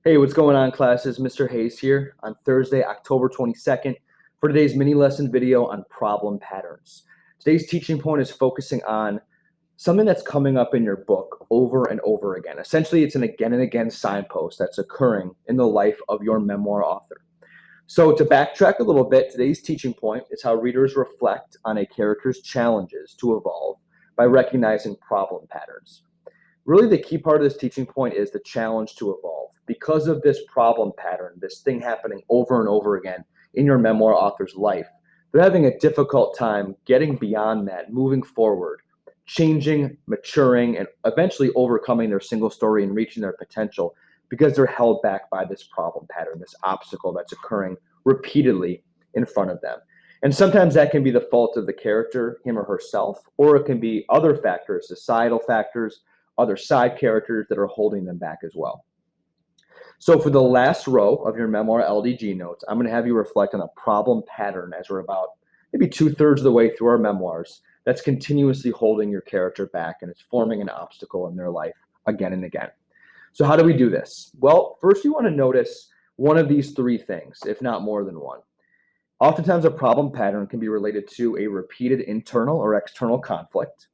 Hey, what's going on, classes? Mr. Hayes here on Thursday, October 22nd for today's mini lesson video on problem patterns. Today's teaching point is focusing on something that's coming up in your book over and over again. Essentially, it's an again and again signpost that's occurring in the life of your memoir author. So to backtrack a little bit, today's teaching point is how readers reflect on a character's challenges to evolve by recognizing problem patterns. Really, the key part of this teaching point is the challenge to evolve. Because of this problem pattern, this thing happening over and over again in your memoir author's life, they're having a difficult time getting beyond that, moving forward, changing, maturing, and eventually overcoming their single story and reaching their potential because they're held back by this problem pattern, this obstacle that's occurring repeatedly in front of them. And sometimes that can be the fault of the character, him or herself, or it can be other factors, societal factors, other side characters that are holding them back as well. So for the last row of your memoir LDG notes, I'm going to have you reflect on a problem pattern as we're about maybe 2/3 of the way through our memoirs that's continuously holding your character back and it's forming an obstacle in their life again and again. So how do we do this? Well, first you want to notice one of these three things, if not more than one. Oftentimes a problem pattern can be related to a repeated internal or external conflict.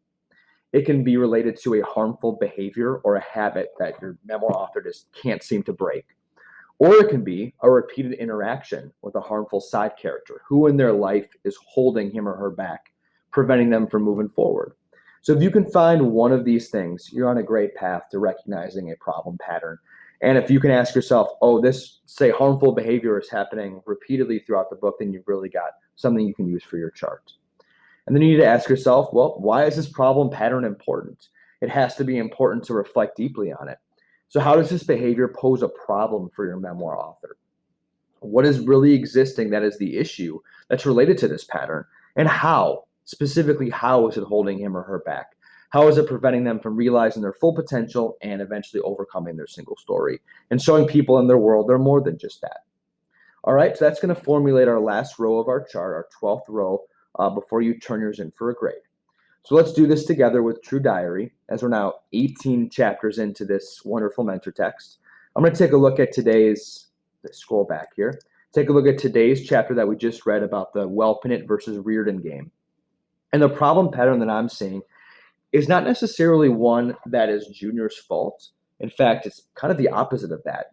It can be related to a harmful behavior or a habit that your memoir author just can't seem to break. Or it can be a repeated interaction with a harmful side character who in their life is holding him or her back, preventing them from moving forward. So if you can find one of these things, you're on a great path to recognizing a problem pattern. And if you can ask yourself, oh, this, say, harmful behavior is happening repeatedly throughout the book, then you've really got something you can use for your chart. And then you need to ask yourself, well, why is this problem pattern important? It has to be important to reflect deeply on it. So how does this behavior pose a problem for your memoir author? What is really existing that is the issue that's related to this pattern? And how, specifically, how is it holding him or her back? How is it preventing them from realizing their full potential and eventually overcoming their single story and showing people in their world they're more than just that? All right, so that's going to formulate our last row of our chart, our 12th row, before you turn yours in for a grade. So let's do this together with True Diary, as we're now 18 chapters into this wonderful mentor text. I'm going to take a look at today's, let's scroll back here, take a look at today's chapter that we just read about the Welpinit versus Reardon game. And the problem pattern that I'm seeing is not necessarily one that is Junior's fault. In fact, it's kind of the opposite of that.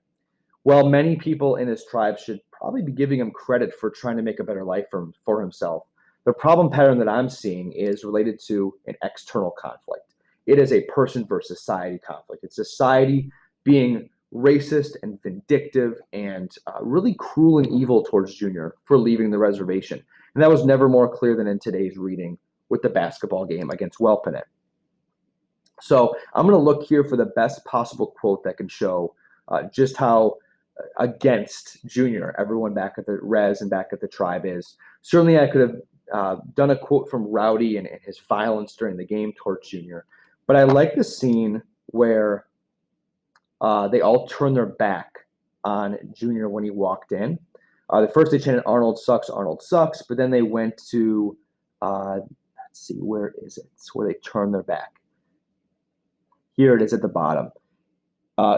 While many people in his tribe should probably be giving him credit for trying to make a better life for himself, the problem pattern that I'm seeing is related to an external conflict. It is a person versus society conflict. It's society being racist and vindictive and really cruel and evil towards Junior for leaving the reservation. And that was never more clear than in today's reading with the basketball game against Welpinit. So I'm going to look here for the best possible quote that can show just how against Junior everyone back at the res and back at the tribe is. Certainly I could have done a quote from Rowdy and his violence during the game towards Junior. But I like the scene where they all turn their back on Junior when he walked in. The first they chanted Arnold sucks, but then they went to, let's see, where is it? It's where they turn their back. Here it is at the bottom.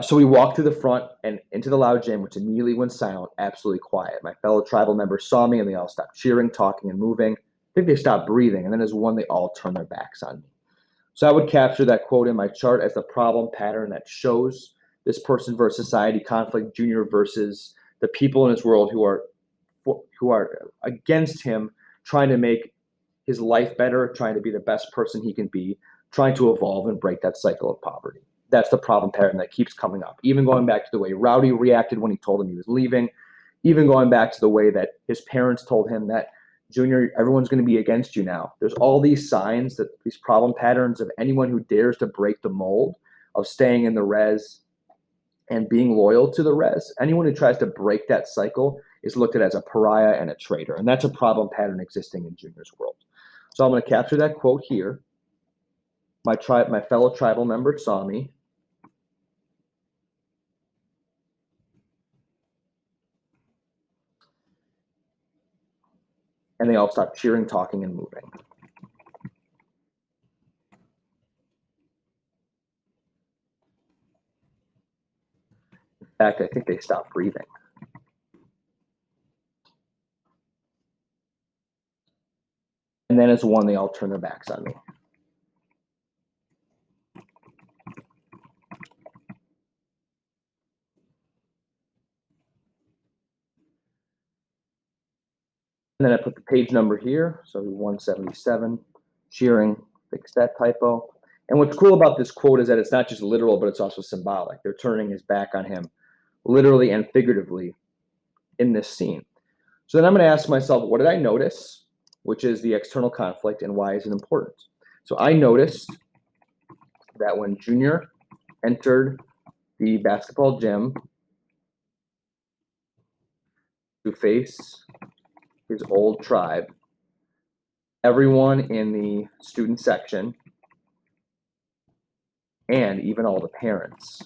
So we walked through the front and into the loud gym, which immediately went silent, absolutely quiet. My fellow tribal members saw me and they all stopped cheering, talking, and moving. I think they stopped breathing. And then as one, they all turned their backs on me. So I would capture that quote in my chart as the problem pattern that shows this person versus society conflict, Junior versus the people in his world who are against him, trying to make his life better, trying to be the best person he can be, trying to evolve and break that cycle of poverty. That's the problem pattern that keeps coming up. Even going back to the way Rowdy reacted when he told him he was leaving, even going back to the way that his parents told him that, Junior, everyone's going to be against you now. There's all these signs, that these problem patterns of anyone who dares to break the mold of staying in the res and being loyal to the res. Anyone who tries to break that cycle is looked at as a pariah and a traitor. And that's a problem pattern existing in Junior's world. So I'm going to capture that quote here. My fellow tribal member saw me. And they all stopped cheering, talking, and moving. In fact, I think they stopped breathing. And then as one, they all turn their backs on me. And then I put the page number here, so 177, cheering, fix that typo. And what's cool about this quote is that it's not just literal, but it's also symbolic. They're turning his back on him, literally and figuratively, in this scene. So then I'm going to ask myself, what did I notice, which is the external conflict, and why is it important? So I noticed that when Junior entered the basketball gym to face his old tribe, everyone in the student section and even all the parents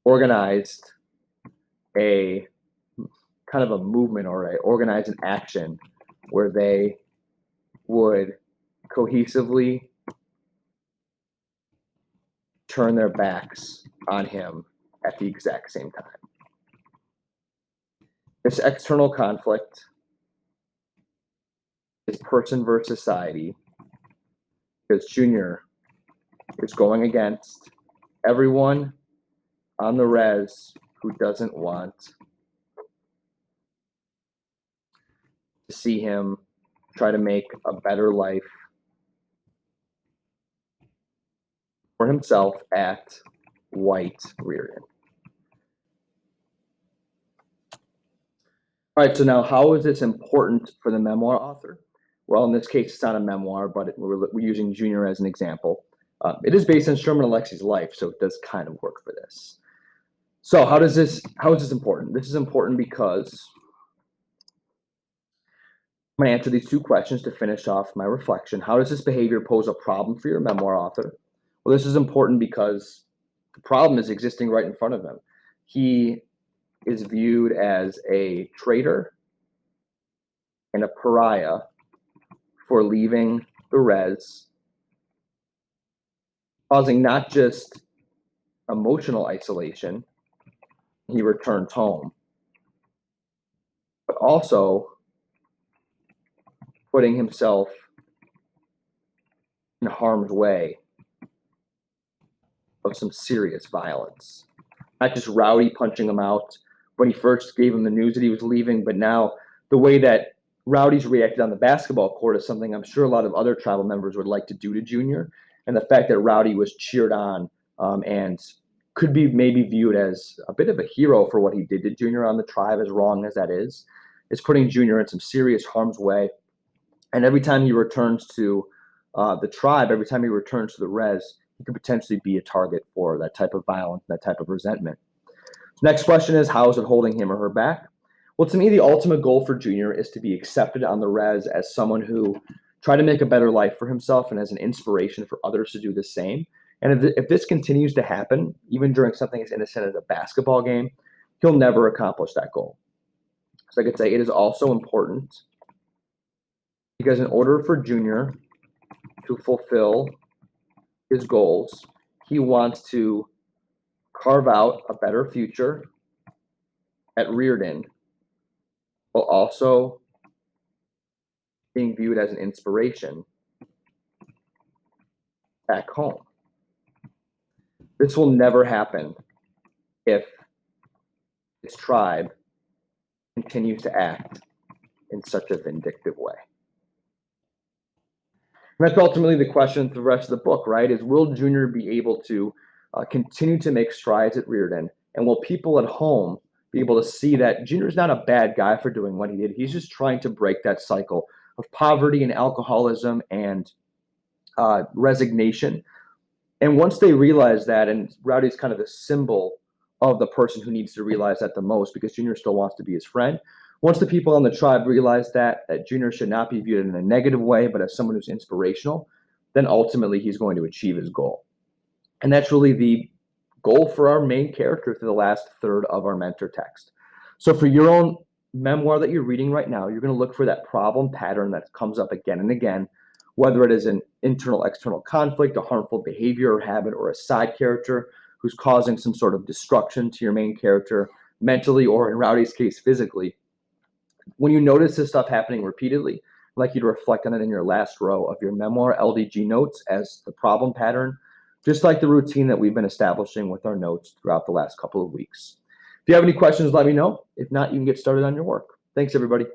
organized a kind of a movement, or organized an action where they would cohesively turn their backs on him at the exact same time. This external conflict is person versus society, because Junior is going against everyone on the res who doesn't want to see him try to make a better life for himself at white Reardon. All right, so now how is this important for the memoir author? Well, in this case, it's not a memoir, but we're using Junior as an example. It is based on Sherman Alexie's life, so it does kind of work for this. So how is this important? This is important because I'm going to answer these two questions to finish off my reflection. How does this behavior pose a problem for your memoir author? Well, this is important because the problem is existing right in front of him. He is viewed as a traitor and a pariah for leaving the res, causing not just emotional isolation, he returns home, but also putting himself in harm's way of some serious violence. Not just Rowdy punching him out when he first gave him the news that he was leaving, but now the way that Rowdy's reacted on the basketball court is something I'm sure a lot of other tribal members would like to do to Junior. And the fact that Rowdy was cheered on and could be maybe viewed as a bit of a hero for what he did to Junior on the tribe, as wrong as that is putting Junior in some serious harm's way. And every time he returns to the tribe, every time he returns to the res, he could potentially be a target for that type of violence, that type of resentment. So next question is, how is it holding him or her back? Well, to me, the ultimate goal for Junior is to be accepted on the res as someone who tried to make a better life for himself and as an inspiration for others to do the same. And if this continues to happen, even during something as innocent as a basketball game, he'll never accomplish that goal. So I could say it is also important because in order for Junior to fulfill his goals, he wants to carve out a better future at Reardon, while also being viewed as an inspiration back home. This will never happen if his tribe continues to act in such a vindictive way. And that's ultimately the question for the rest of the book, right? Is will Junior be able to continue to make strides at Reardon? And will people at home be able to see that Junior's not a bad guy for doing what he did? He's just trying to break that cycle of poverty and alcoholism and resignation. And once they realize that, and Rowdy's kind of the symbol of the person who needs to realize that the most, because Junior still wants to be his friend. Once the people on the tribe realize that Junior should not be viewed in a negative way, but as someone who's inspirational, then ultimately he's going to achieve his goal. And that's really the goal for our main character through the last third of our mentor text. So for your own memoir that you're reading right now, you're going to look for that problem pattern that comes up again and again, whether it is an internal-external conflict, a harmful behavior or habit, or a side character who's causing some sort of destruction to your main character, mentally, or in Rowdy's case, physically. When you notice this stuff happening repeatedly, I'd like you to reflect on it in your last row of your memoir LDG notes as the problem pattern, just like the routine that we've been establishing with our notes throughout the last couple of weeks. If you have any questions, let me know. If not, you can get started on your work. Thanks, everybody.